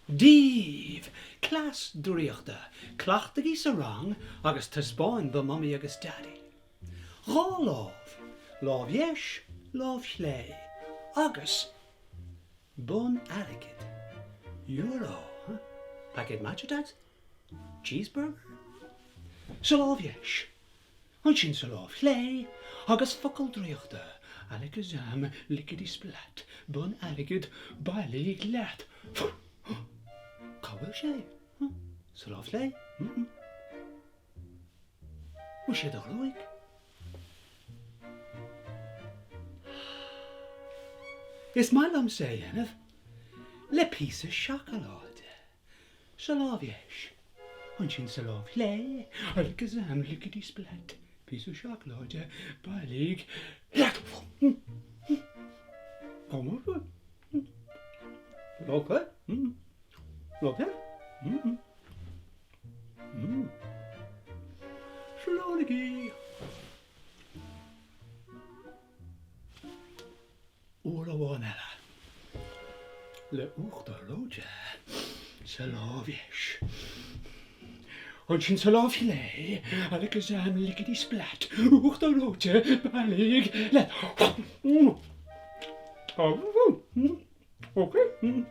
Díomh, Deis Briathra, clachtagí sa rang agus taspáin do mummy agus daddy. Rá lámh dheis, lámh chlé, agus bun airgid. Euro, huh? Packet matcha tags? Cheeseburger? Sa lámh dheis, an sin sa lámh chlé, agus Foclóir Clé, agus lickety splat, bun airgid, bailí leat. Cabhfuil sé, sa lámh chlé? Mu sé do Draoi. Is my lum say, Enif, le piece of chocolate. Sa lámh dheis, an sin sa lámh chlé, agus lickety splat, piece of chocolate, bailí leat. Come on. Okay. Okay. Slapstick. Ola wanella. Le ucht roja. Sa lámh dheis. An sin sa lámh chlé, agus lickety splat, ucht roja, bailí leat. Okay.